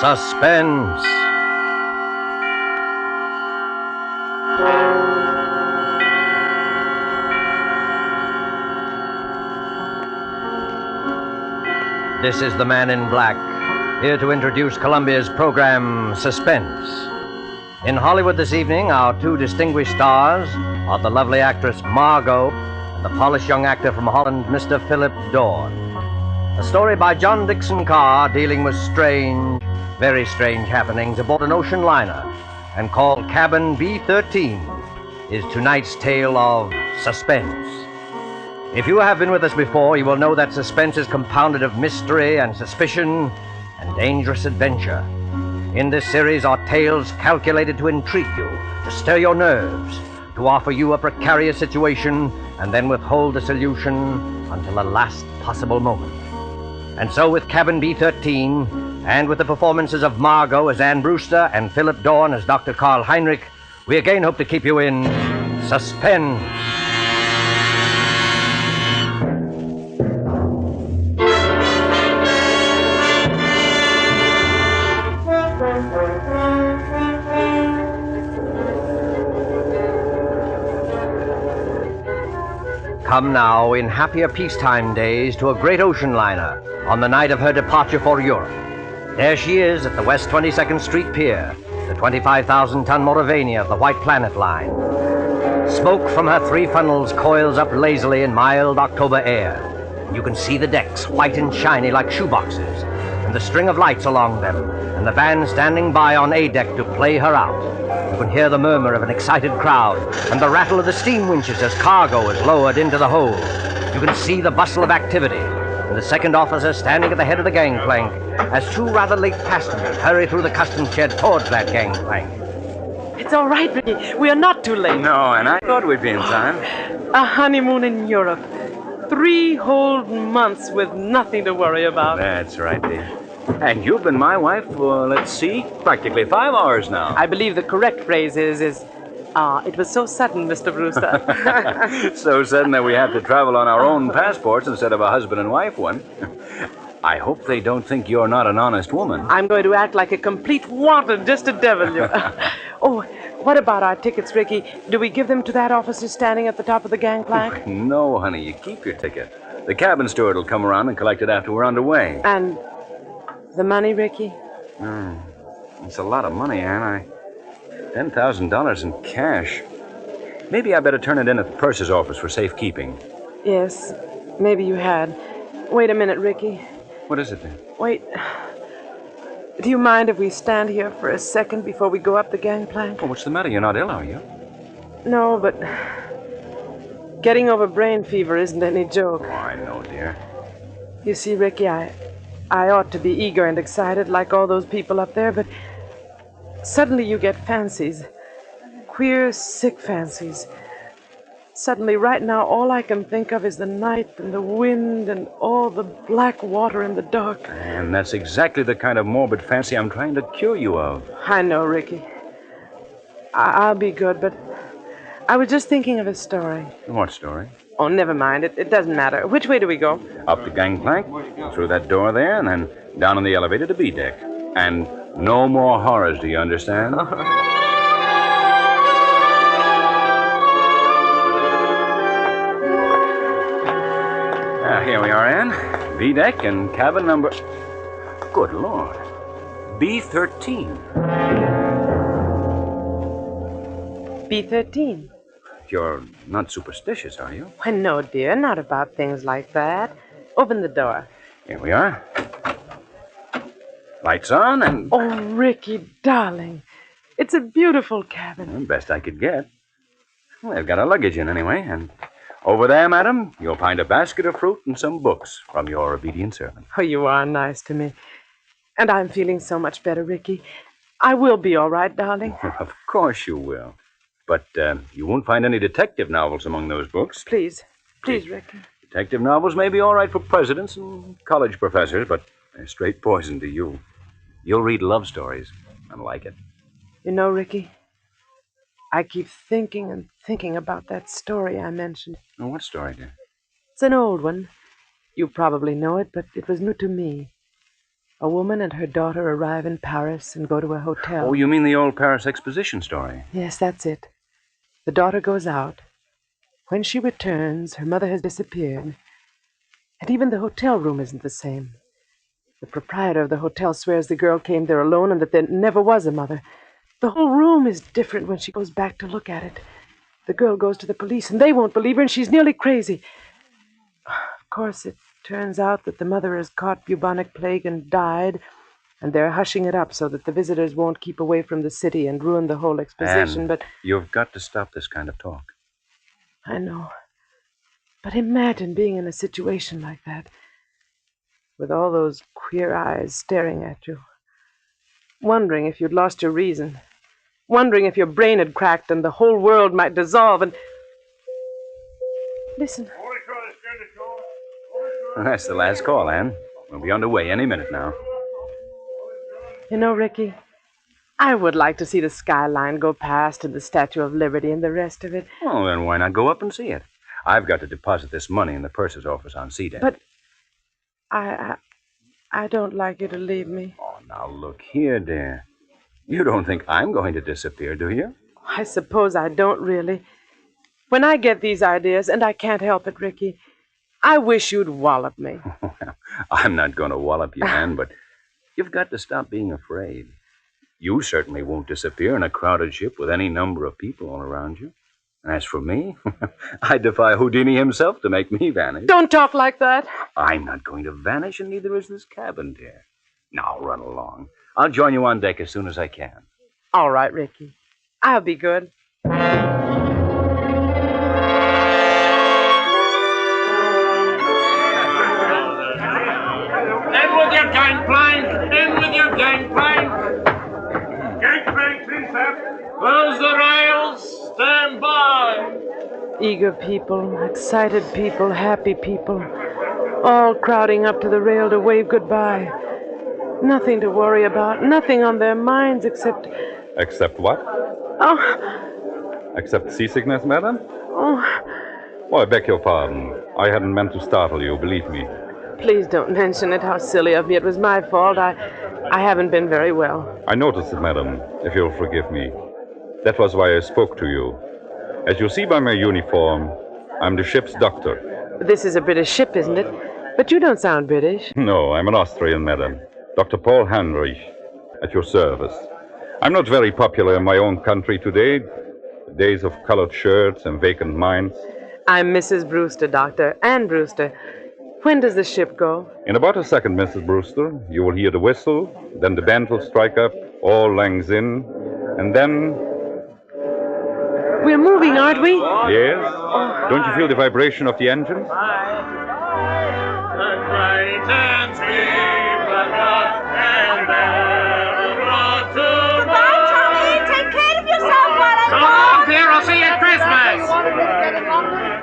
Suspense. This is the Man in Black, here to introduce Columbia's program, Suspense. In Hollywood this evening, our two distinguished stars are the lovely actress Margot and the polished young actor from Holland, Mr. Philip Dorn. A story by John Dixon Carr dealing with strange, very strange happenings aboard an ocean liner and called Cabin B-13 is tonight's tale of Suspense. If you have been with us before, you will know that suspense is compounded of mystery and suspicion and dangerous adventure. In this series are tales calculated to intrigue you, to stir your nerves, to offer you a precarious situation, and then withhold the solution until the last possible moment. And so with Cabin B-13, and with the performances of Margot as Anne Brewster and Philip Dorn as Dr. Karl Heinrich, we again hope to keep you in suspense. Come now, in happier peacetime days, to a great ocean liner on the night of her departure for Europe. There she is at the West 22nd Street Pier, the 25,000-ton Moravania of the White Planet Line. Smoke from her three funnels coils up lazily in mild October air. You can see the decks, white and shiny like shoeboxes, and the string of lights along them, and the band standing by on A deck to play her out. You can hear the murmur of an excited crowd and the rattle of the steam winches as cargo is lowered into the hold. You can see the bustle of activity and the second officer standing at the head of the gangplank as two rather late passengers hurry through the customs shed towards that gangplank. It's all right, Ricky. We are not too late. No, and I thought we'd be in time. A honeymoon in Europe. 3 whole months with nothing to worry about. That's right, dear. And you've been my wife for, let's see, practically 5 hours now. I believe the correct phrase is, it was so sudden, Mr. Brewster. So sudden that we have to travel on our own passports instead of a husband and wife one. I hope they don't think you're not an honest woman. I'm going to act like a complete wanton just to devil you. Oh, what about our tickets, Ricky? Do we give them to that officer standing at the top of the gangplank? No, honey, you keep your ticket. The cabin steward will come around and collect it after we're underway. And the money, Ricky? It's a lot of money, Anne. $10,000 in cash. Maybe I better turn it in at the purser's office for safekeeping. Yes, maybe you had. Wait a minute, Ricky. What is it then? Wait. Do you mind if we stand here for a second before we go up the gangplank? Oh, what's the matter? You're not ill, are you? No, but getting over brain fever isn't any joke. Oh, I know, dear. You see, Ricky, I ought to be eager and excited like all those people up there, but suddenly you get fancies. Queer, sick fancies. Suddenly, right now, all I can think of is the night and the wind and all the black water in the dark. And that's exactly the kind of morbid fancy I'm trying to cure you of. I know, Ricky. I'll be good, but I was just thinking of a story. What story? Oh, never mind. It doesn't matter. Which way do we go? Up the gangplank, through that door there, and then down on the elevator to B deck. And no more horrors, do you understand? Here we are, Anne. B deck and cabin number... Good Lord. B-13. B-13. You're not superstitious, are you? Why, no, dear. Not about things like that. Open the door. Here we are. Lights on and... Oh, Ricky, darling. It's a beautiful cabin. Best I could get. Well, they've got our luggage in anyway, and... Over there, madam, you'll find a basket of fruit and some books from your obedient servant. Oh, you are nice to me. And I'm feeling so much better, Ricky. I will be all right, darling. Of course you will. But you won't find any detective novels among those books. Please, Ricky. Detective novels may be all right for presidents and college professors, but they're straight poison to you. You'll read love stories and like it. You know, Ricky, I keep thinking and thinking about that story I mentioned. Oh, what story, dear? It's an old one. You probably know it, but it was new to me. A woman and her daughter arrive in Paris and go to a hotel. Oh, you mean the old Paris exposition story? Yes, that's it. The daughter goes out. When she returns, her mother has disappeared. And even the hotel room isn't the same. The proprietor of the hotel swears the girl came there alone and that there never was a mother. The whole room is different when she goes back to look at it. The girl goes to the police, and they won't believe her, and she's nearly crazy. Of course, it turns out that the mother has caught bubonic plague and died, and they're hushing it up so that the visitors won't keep away from the city and ruin the whole exposition, Anne, but... You've got to stop this kind of talk. I know. But imagine being in a situation like that, with all those queer eyes staring at you, wondering if you'd lost your reason, wondering if your brain had cracked and the whole world might dissolve, and... Listen. Well, that's the last call, Anne. We'll be underway any minute now. You know, Ricky, I would like to see the skyline go past and the Statue of Liberty and the rest of it. Oh, then why not go up and see it? I've got to deposit this money in the purser's office on C-Deck. But I don't like you to leave me. Oh, now look here, dear. You don't think I'm going to disappear, do you? I suppose I don't really. When I get these ideas, and I can't help it, Ricky, I wish you'd wallop me. Well, I'm not going to wallop you, Anne, but you've got to stop being afraid. You certainly won't disappear in a crowded ship with any number of people all around you. And as for me, I defy Houdini himself to make me vanish. Don't talk like that. I'm not going to vanish, and neither is this cabin, dear. Now, run along. I'll join you on deck as soon as I can. All right, Ricky. I'll be good. In with your gangplank! In with your gangplank! Gangplank, please, sir. Close the rails. Stand by. Eager people, excited people, happy people, all crowding up to the rail to wave goodbye. Nothing to worry about, nothing on their minds except... Except what? Oh, Except seasickness, madam? oh, Oh, I beg your pardon. I hadn't meant to startle you, believe me. please don't mention it. How silly of me. It was my fault. I haven't been very well. I noticed it, madam, if you'll forgive me. That was why I spoke to you. As you see by my uniform, I'm the ship's doctor. This is a British ship, isn't it? But you don't sound British. No, I'm an Austrian, madam. Dr. Paul Heinrich, at your service. I'm not very popular in my own country today. The days of colored shirts and vacant minds. I'm Mrs. Brewster, Doctor, Ann Brewster. When does the ship go? In about a second, Mrs. Brewster, you will hear the whistle, then the band will strike up, all langs in, and then... We're moving, aren't we? Yes? Don't you feel the vibration of the engines? Goodbye, Tommy. Take care of yourself while I'm Come on, dear. I'll see you at Christmas.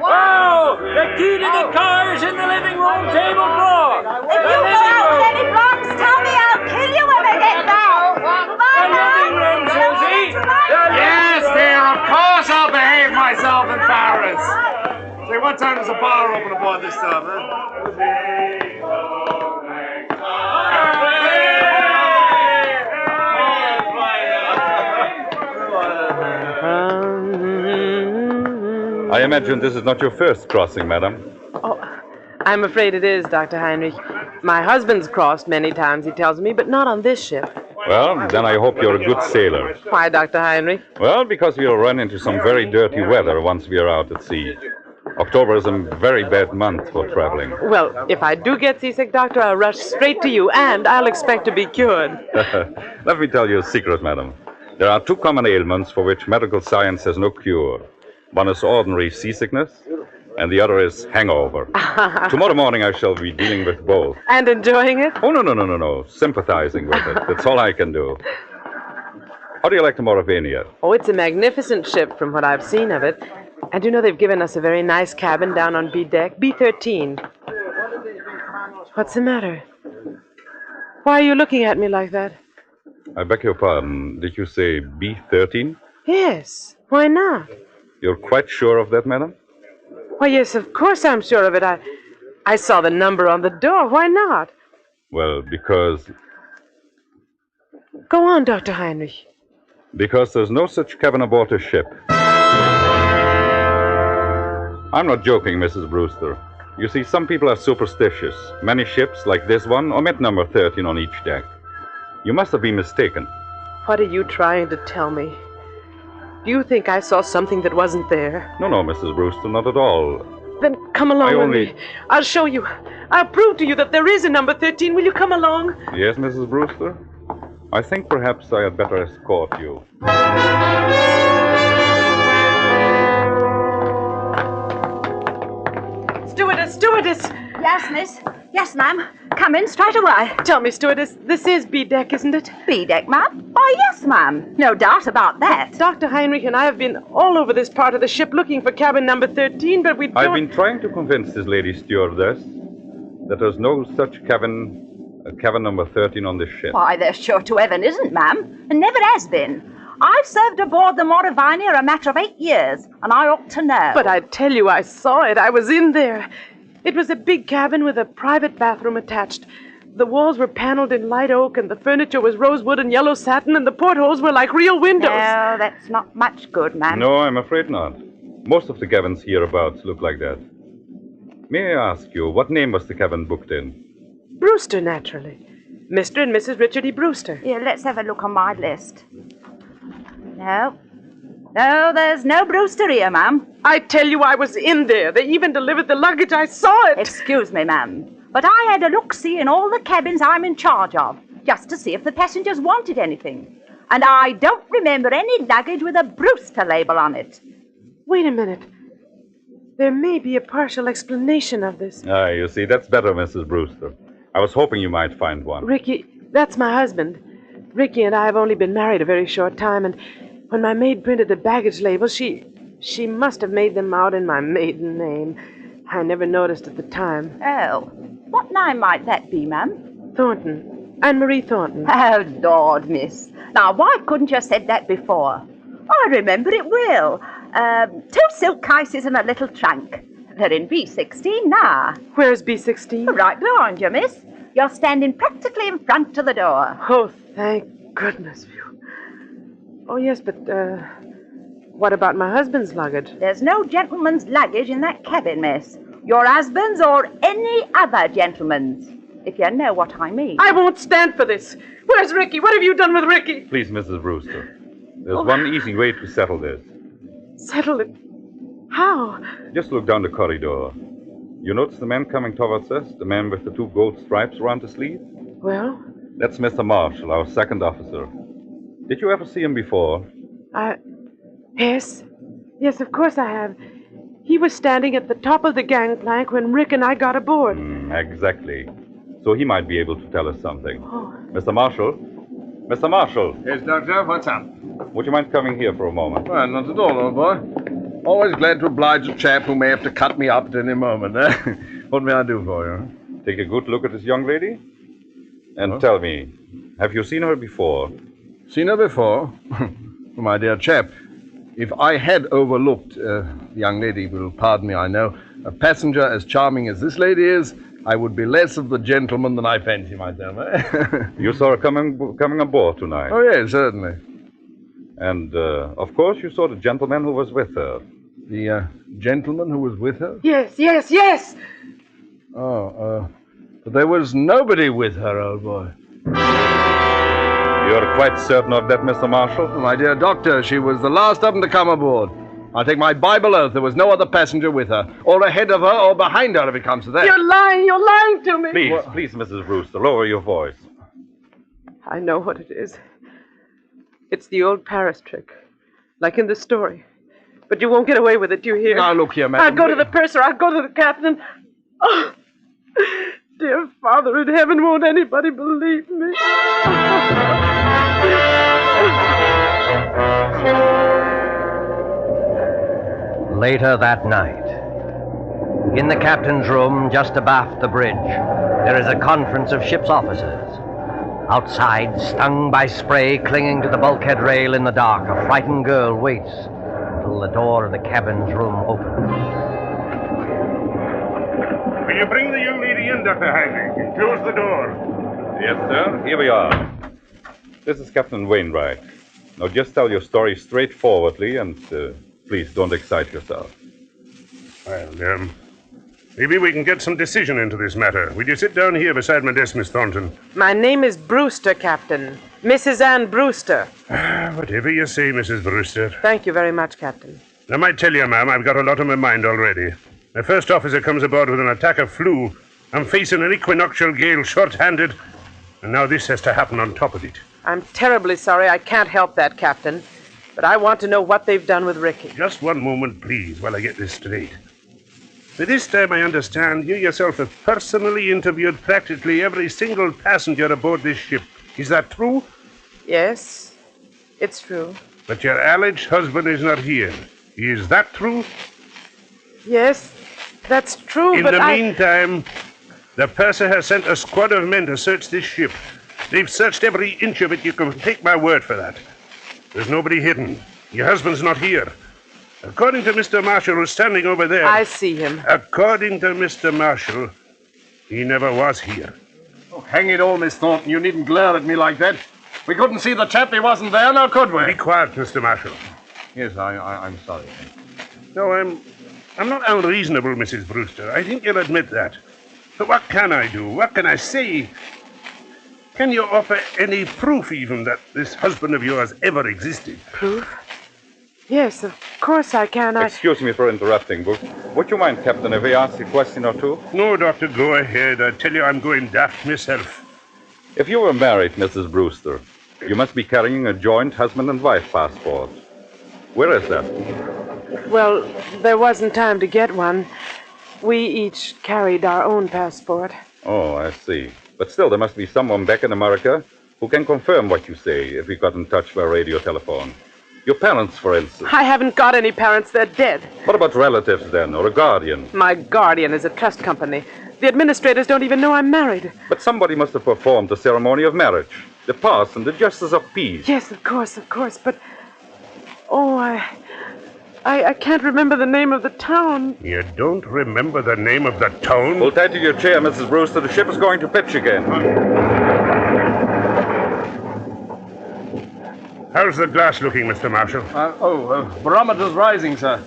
Whoa! The key to the car is in the living room table drawer. If you go out with any blocks, Tommy, I'll kill you when I get back. Goodbye, The living room, Susie. Yes, dear. Of course I'll behave myself in Paris. Say, what time does the bar open aboard this time, huh? I imagine this is not your first crossing, madam. Oh, I'm afraid it is, Dr. Heinrich. My husband's crossed many times, he tells me, but not on this ship. Well, then I hope you're a good sailor. Why, Dr. Heinrich? Well, because we'll run into some very dirty weather once we are out at sea. October is a very bad month for traveling. Well, if I do get seasick, Doctor, I'll rush straight to you, and I'll expect to be cured. Let me tell you a secret, madam. There are two common ailments for which medical science has no cure. One is ordinary seasickness, and the other is hangover. Tomorrow morning I shall be dealing with both. And enjoying it? Oh, no. Sympathizing with it. That's all I can do. How do you like the Mauravania? Oh, it's a magnificent ship from what I've seen of it. And you know they've given us a very nice cabin down on B deck, B13. What's the matter? Why are you looking at me like that? I beg your pardon. Did you say B13? Yes. Why not? You're quite sure of that, madam? Why, yes, of course I'm sure of it. I saw the number on the door. Why not? Well, because Go on, Dr. Heinrich. Because there's no such cabin aboard a ship. I'm not joking, Mrs. Brewster. You see, some people are superstitious. Many ships, like this one, omit number 13 on each deck. You must have been mistaken. What are you trying to tell me? Do you think I saw something that wasn't there? No, Mrs. Brewster, not at all. Then come along with me. I'll show you. I'll prove to you that there is a number 13. Will you come along? Yes, Mrs. Brewster? I think perhaps I had better escort you. Stewardess! Yes, miss. Yes, ma'am. Come in straight away. Tell me, stewardess, this is B-deck, isn't it? B-deck, ma'am? Why, yes, ma'am. No doubt about that. Dr. Heinrich and I have been all over this part of the ship looking for cabin number 13, but we don't... I've been trying to convince this lady stewardess that there's no such cabin number 13 on this ship. Why, there sure to heaven isn't, ma'am. And never has been. I've served aboard the Mauravania a matter of 8 years, and I ought to know. But I tell you, I saw it. I was in there. It was a big cabin with a private bathroom attached. The walls were paneled in light oak, and the furniture was rosewood and yellow satin, and the portholes were like real windows. No, that's not much good, ma'am. No, I'm afraid not. Most of the cabins hereabouts look like that. May I ask you, what name was the cabin booked in? Brewster, naturally. Mr. and Mrs. Richard E. Brewster. Here, let's have a look on my list. No, there's no Brewster here, ma'am. I tell you, I was in there. They even delivered the luggage. I saw it. Excuse me, ma'am, but I had a look-see in all the cabins I'm in charge of, just to see if the passengers wanted anything. And I don't remember any luggage with a Brewster label on it. Wait a minute. There may be a partial explanation of this. You see, that's better, Mrs. Brewster. I was hoping you might find one. Ricky, that's my husband. Ricky and I have only been married a very short time, and when my maid printed the baggage labels, she must have made them out in my maiden name. I never noticed at the time. Oh, what name might that be, ma'am? Thornton. Anne-Marie Thornton. Oh, Lord, miss. Now, why couldn't you have said that before? I remember it well. 2 silk cases and a little trunk. They're in B16 now. Where's B16? Right behind you, miss. You're standing practically in front of the door. Oh, thank goodness. Oh, yes, but, what about my husband's luggage? There's no gentleman's luggage in that cabin, miss. Your husband's or any other gentleman's, if you know what I mean. I won't stand for this. Where's Ricky? What have you done with Ricky? Please, Mrs. Brewster. There's one easy way to settle this. Settle it? How? Just look down the corridor. You notice the man coming towards us? The man with the 2 gold stripes around his sleeve? Well? That's Mr. Marshall, our second officer. Did you ever see him before? Yes. Yes, of course I have. He was standing at the top of the gangplank when Rick and I got aboard. Exactly. So he might be able to tell us something. Oh. Mr. Marshall? Mr. Marshall? Yes, Doctor, what's up? Would you mind coming here for a moment? Well, not at all, old boy. Always glad to oblige a chap who may have to cut me up at any moment, eh? What may I do for you? Take a good look at this young lady. And tell me, have you seen her before? Seen her before? My dear chap, if I had overlooked, the young lady will pardon me, I know, a passenger as charming as this lady is, I would be less of the gentleman than I fancy myself, eh? You saw her coming aboard tonight? Oh, yes, certainly. And, of course, you saw the gentleman who was with her. The gentleman who was with her? Yes. But there was nobody with her, old boy. You're quite certain of that, Mr. Marshall? My dear doctor, she was the last of them to come aboard. I'll take my Bible oath there was no other passenger with her, or ahead of her, or behind her, if it comes to that. You're lying to me. Please, Mrs. Brewster, lower your voice. I know what it is. It's the old Paris trick, like in the story. But you won't get away with it, do you hear? Now, look here, madam. I'll go to the purser, I'll go to the captain. Oh, dear Father in heaven, won't anybody believe me? Later that night, in the captain's room just abaft the bridge, there is a conference of ship's officers. Outside, stung by spray clinging to the bulkhead rail in the dark, a frightened girl waits until the door of the cabin's room opens. Will you bring the young lady in, Dr. Heinrich, and close the door? Yes, sir. Here we are. This is Captain Wainwright. Now, just tell your story straightforwardly and please don't excite yourself. Well, maybe we can get some decision into this matter. Will you sit down here beside my desk, Miss Thornton? My name is Brewster, Captain. Mrs. Ann Brewster. Whatever you say, Mrs. Brewster. Thank you very much, Captain. I might tell you, ma'am, I've got a lot on my mind already. My first officer comes aboard with an attack of flu. I'm facing an equinoctial gale short-handed, and now this has to happen on top of it. I'm terribly sorry I can't help that, Captain. But I want to know what they've done with Ricky. Just one moment, please, while I get this straight. By this time, I understand you yourself have personally interviewed practically every single passenger aboard this ship. Is that true? Yes, it's true. But your alleged husband is not here. Is that true? Yes, that's true, In the meantime, the purser has sent a squad of men to search this ship. They've searched every inch of it. You can take my word for that. There's nobody hidden. Your husband's not here. According to Mr. Marshall, who's standing over there... I see him. According to Mr. Marshall, he never was here. Oh, hang it all, Miss Thornton. You needn't glare at me like that. We couldn't see the chap. He wasn't there, now could we? Be quiet, Mr. Marshall. Yes, I'm sorry. No, I'm not unreasonable, Mrs. Brewster. I think you'll admit that. But what can I do? What can I say? Can you offer any proof, even, that this husband of yours ever existed? Proof? Yes, of course I can. Excuse me for interrupting, but would you mind, Captain, if we ask a question or two? No, Doctor, go ahead. I tell you, I'm going daft myself. If you were married, Mrs. Brewster, you must be carrying a joint husband and wife passport. Where is that? Well, there wasn't time to get one. We each carried our own passport. Oh, I see. But still, there must be someone back in America who can confirm what you say if we got in touch by radio telephone. Your parents, for instance. I haven't got any parents. They're dead. What about relatives, then, or a guardian? My guardian is a trust company. The administrators don't even know I'm married. But somebody must have performed the ceremony of marriage. The parson, the justice of peace. Yes, of course. But... Oh, I can't remember the name of the town. You don't remember the name of the town? Hold tight to your chair, Mrs. Brewster. The ship is going to pitch again. How's the glass looking, Mr. Marshall? Barometer's rising, sir.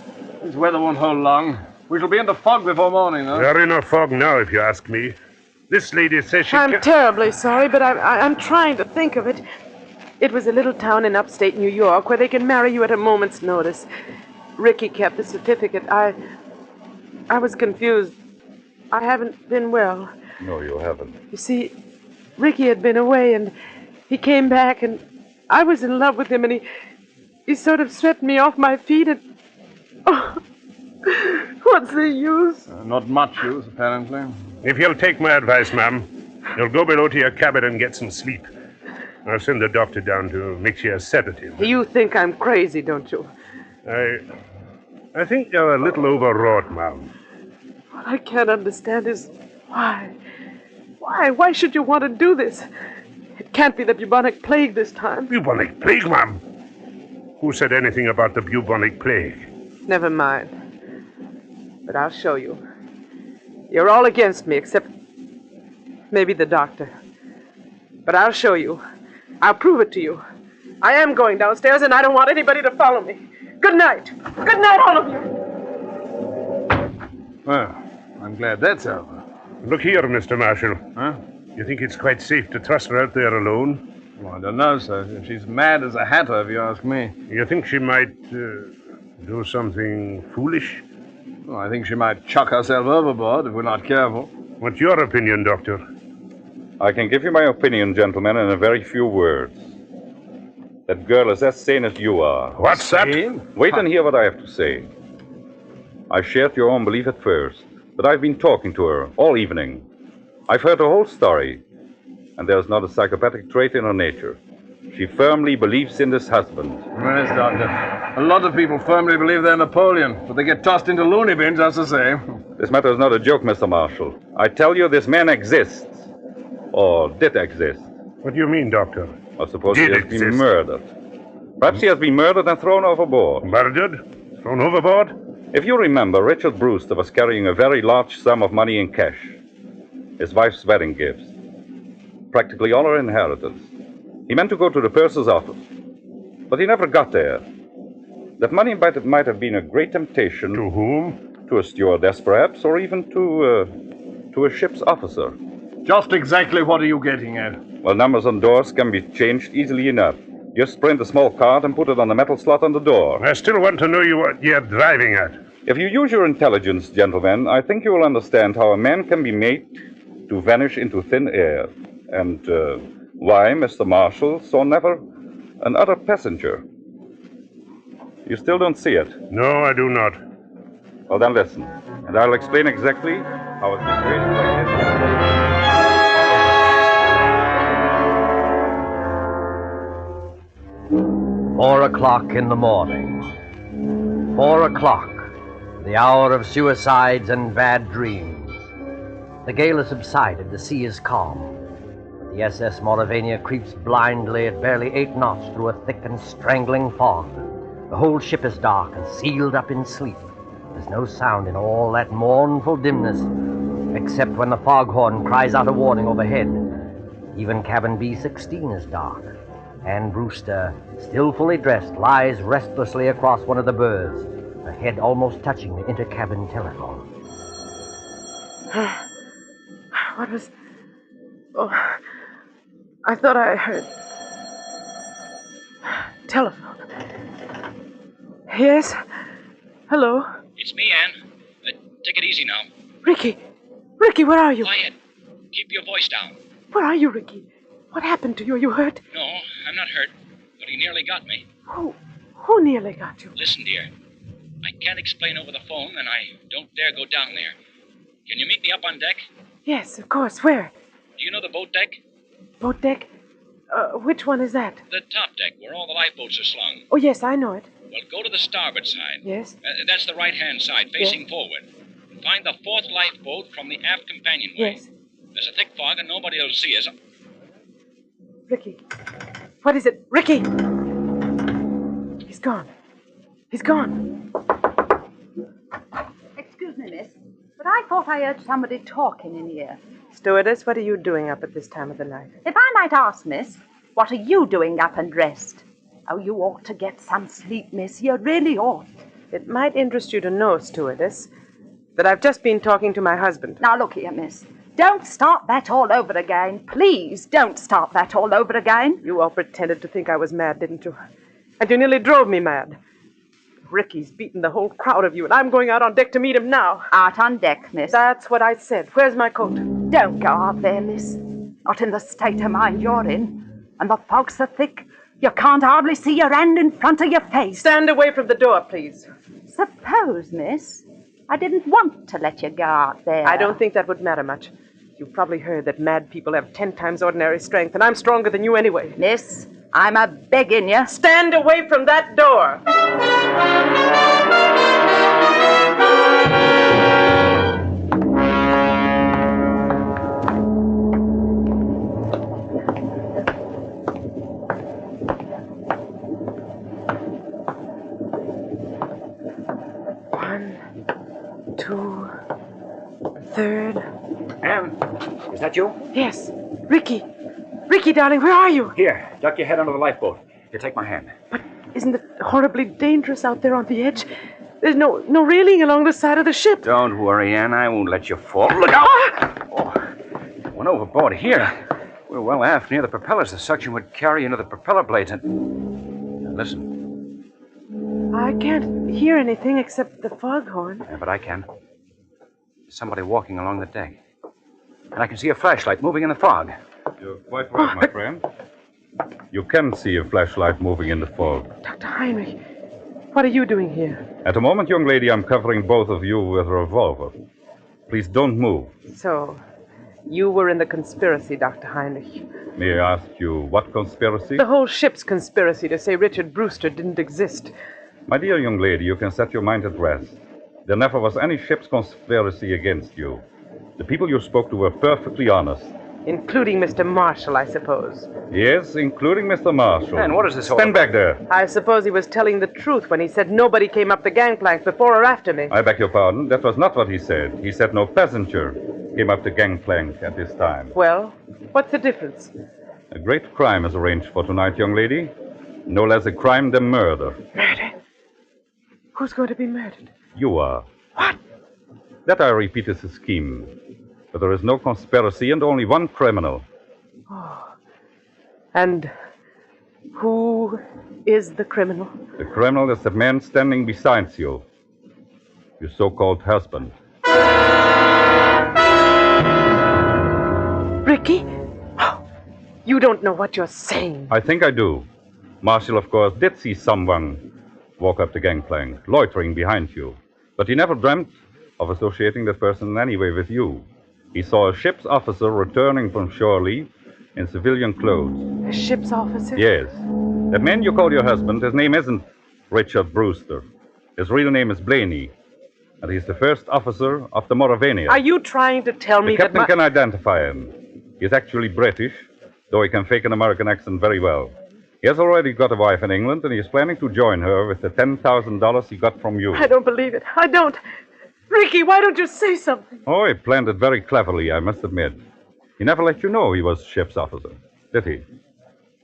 This weather won't hold long. We shall be in the fog before morning, though. We're in a fog now, if you ask me. This lady says she I'm terribly sorry, but I'm trying to think of it. It was a little town in upstate New York where they can marry you at a moment's notice. Ricky kept the certificate. I was confused. I haven't been well. No, you haven't. You see, Ricky had been away, and he came back, and I was in love with him, and he sort of swept me off my feet, and... Oh, what's the use? Not much use, apparently. If you'll take my advice, ma'am, you'll go below to your cabin and get some sleep. I'll send the doctor down to mix you a sedative. You think I'm crazy, don't you? I think you're a little overwrought, ma'am. What I can't understand is why. Why should you want to do this? It can't be the bubonic plague this time. Bubonic plague, ma'am? Who said anything about the bubonic plague? Never mind. But I'll show you. You're all against me, except maybe the doctor. But I'll show you. I'll prove it to you. I am going downstairs, and I don't want anybody to follow me. Good night. Good night, all of you. Well, I'm glad that's over. Look here, Mr. Marshall. Huh? You think it's quite safe to trust her out there alone? Well, I don't know, sir. She's mad as a hatter, if you ask me. You think she might do something foolish? Well, I think she might chuck herself overboard if we're not careful. What's your opinion, Doctor? I can give you my opinion, gentlemen, in a very few words. That girl is as sane as you are. What's that? Wait and hear what I have to say. I shared your own belief at first, but I've been talking to her all evening. I've heard her whole story, and there's not a psychopathic trait in her nature. She firmly believes in this husband. Yes, Doctor. A lot of people firmly believe they're Napoleon, but they get tossed into loony bins, as to say. This matter is not a joke, Mr. Marshall. I tell you, this man exists. Or did exist. What do you mean, Doctor? I suppose he has been murdered. Perhaps he has been murdered and thrown overboard. Murdered? Thrown overboard? If you remember, Richard Brewster was carrying a very large sum of money in cash. His wife's wedding gifts. Practically all her inheritance. He meant to go to the purser's office, but he never got there. That money might have been a great temptation. To whom? To a stewardess, perhaps, or even to a ship's officer. Just exactly what are you getting at? Well, numbers on doors can be changed easily enough. Just print a small card and put it on the metal slot on the door. I still want to know what you're driving at. If you use your intelligence, gentlemen, I think you will understand how a man can be made to vanish into thin air. And why Mr. Marshall saw never another passenger. You still don't see it? No, I do not. Well, then listen, and I'll explain exactly how a situation like this... 4 o'clock in the morning. 4 o'clock, the hour of suicides and bad dreams. The gale has subsided, the sea is calm. The SS Mauravania creeps blindly at barely 8 knots through a thick and strangling fog. The whole ship is dark and sealed up in sleep. There's no sound in all that mournful dimness, except when the foghorn cries out a warning overhead. Even cabin B-16 is dark. Anne Brewster, still fully dressed, lies restlessly across one of the berths, her head almost touching the intercabin telephone. What was... Oh, I thought I heard... Telephone. Yes? Hello? It's me, Anne. Take it easy now. Ricky! Ricky, where are you? Quiet. Keep your voice down. Where are you, Ricky? What happened to you? Are you hurt? No, I'm not hurt, but he nearly got me. Who nearly got you? Listen, dear. I can't explain over the phone, and I don't dare go down there. Can you meet me up on deck? Yes, of course. Where? Do you know the boat deck? Boat deck? Which one is that? The top deck, where all the lifeboats are slung. Oh, yes, I know it. Well, go to the starboard side. Yes? That's the right-hand side, facing forward. Find the 4th lifeboat from the aft companionway. Yes. There's a thick fog, and nobody will see us. Ricky. What is it? Ricky! He's gone. He's gone. Excuse me, miss, but I thought I heard somebody talking in here. Stewardess, what are you doing up at this time of the night? If I might ask, miss, what are you doing up and dressed? Oh, you ought to get some sleep, miss. You really ought. It might interest you to know, stewardess, that I've just been talking to my husband. Now, look here, miss. Don't start that all over again. Please don't start that all over again. You all pretended to think I was mad, didn't you? And you nearly drove me mad. Ricky's beaten the whole crowd of you, and I'm going out on deck to meet him now. Out on deck, miss. That's what I said. Where's my coat? Don't go out there, miss. Not in the state of mind you're in. And the fog's so thick, you can't hardly see your hand in front of your face. Stand away from the door, please. Suppose, miss, I didn't want to let you go out there. I don't think that would matter much. You've probably heard that mad people have 10 times ordinary strength, and I'm stronger than you anyway. Miss, I'm a begging you. Stand away from that door! 1, 2, 3rd. Anne, is that you? Yes. Ricky. Ricky, darling, where are you? Here, duck your head under the lifeboat. Here, take my hand. But isn't it horribly dangerous out there on the edge? There's no railing along the side of the ship. Don't worry, Anne. I won't let you fall. Look out! Oh, went overboard here. We're well aft near the propellers. The suction would carry into the propeller blades and... Now, listen. I can't hear anything except the foghorn. Yeah, but I can. There's somebody walking along the deck. And I can see a flashlight moving in the fog. You're quite right, my friend. You can see a flashlight moving in the fog. Dr. Heinrich, what are you doing here? At the moment, young lady, I'm covering both of you with a revolver. Please don't move. So, you were in the conspiracy, Dr. Heinrich. May I ask you what conspiracy? The whole ship's conspiracy to say Richard Brewster didn't exist. My dear young lady, you can set your mind at rest. There never was any ship's conspiracy against you. The people you spoke to were perfectly honest. Including Mr. Marshall, I suppose. Yes, including Mr. Marshall. And what is this all Stand about? back there. I suppose he was telling the truth when he said nobody came up the gangplank before or after me. I beg your pardon. That was not what he said. He said no passenger came up the gangplank at this time. Well, what's the difference? A great crime is arranged for tonight, young lady. No less a crime than murder. Murder? Who's going to be murdered? You are. What? That, I repeat, is a scheme. But there is no conspiracy and only one criminal. Oh. And who is the criminal? The criminal is the man standing beside you. Your so-called husband. Ricky? Oh, you don't know what you're saying. I think I do. Marshall, of course, did see someone walk up the gangplank, loitering behind you. But he never dreamt of associating the person in any way with you. He saw a ship's officer returning from shore leave in civilian clothes. A ship's officer? Yes. The man you call your husband, his name isn't Richard Brewster. His real name is Blaney. And he's the first officer of the Mauravania. Are you trying to tell me that... The captain that can identify him. He's actually British, though he can fake an American accent very well. He has already got a wife in England, and he is planning to join her with the $10,000 he got from you. I don't believe it. I don't. Ricky, why don't you say something? Oh, he planned it very cleverly, I must admit. He never let you know he was ship's officer, did he?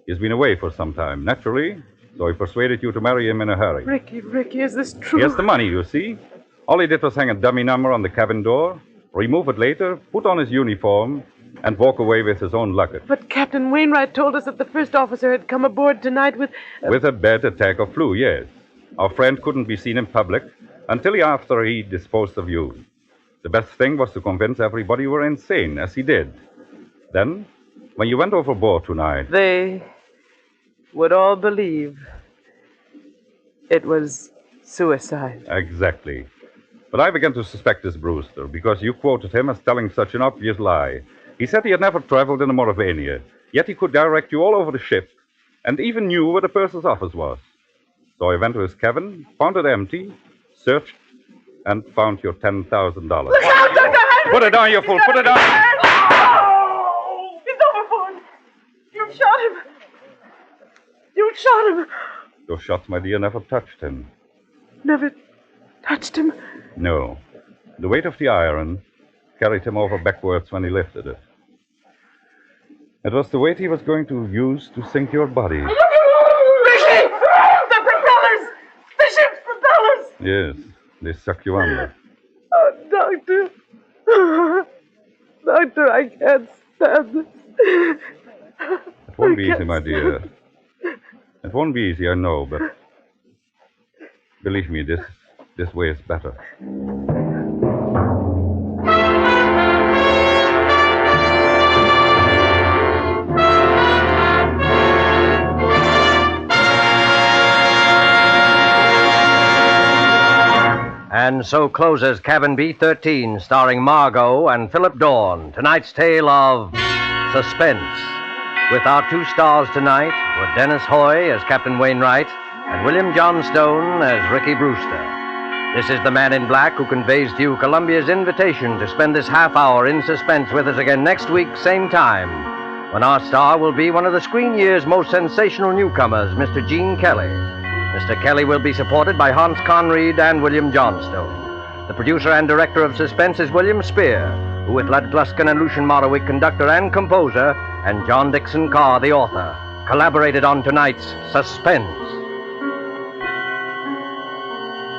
He's been away for some time, naturally, so he persuaded you to marry him in a hurry. Ricky, is this true? He has the money, you see. All he did was hang a dummy number on the cabin door, remove it later, put on his uniform, and walk away with his own luggage. But Captain Wainwright told us that the first officer had come aboard tonight with... With a bad attack of flu, yes. Our friend couldn't be seen in public until after he disposed of you. The best thing was to convince everybody you were insane, as he did. Then, when you went overboard tonight... They would all believe it was suicide. Exactly. But I began to suspect this Brewster, because you quoted him as telling such an obvious lie. He said he had never traveled in the Mauravania, yet he could direct you all over the ship, and even knew where the purser's office was. So I went to his cabin, found it empty, searched, and found your $10,000. Look out, Dr. Henry! Put it down, you fool! Put it down! Oh! He's overboard! You shot him! You shot him! Those shots, my dear, never touched him. Never touched him? No. The weight of the iron carried him over backwards when he lifted it. It was the weight he was going to use to sink your body. Ricky! The propellers! The ship's propellers! Yes, they suck you under. Oh, Doctor. Doctor, I can't stand this. It won't be easy, my dear. It won't be easy, I know, but believe me, this way is better. And so closes Cabin B-13, starring Margot and Philip Dorn. Tonight's tale of Suspense. With our two stars tonight were Dennis Hoy as Captain Wainwright and William Johnstone as Ricky Brewster. This is the Man in Black who conveys to you Columbia's invitation to spend this half hour in suspense with us again next week, same time, when our star will be one of the screen year's most sensational newcomers, Mr. Gene Kelly. Mr. Kelly will be supported by Hans Conried and William Johnstone. The producer and director of Suspense is William Spear, who with Lud Gluskin and Lucian Morawick, conductor and composer, and John Dixon Carr, the author, collaborated on tonight's Suspense.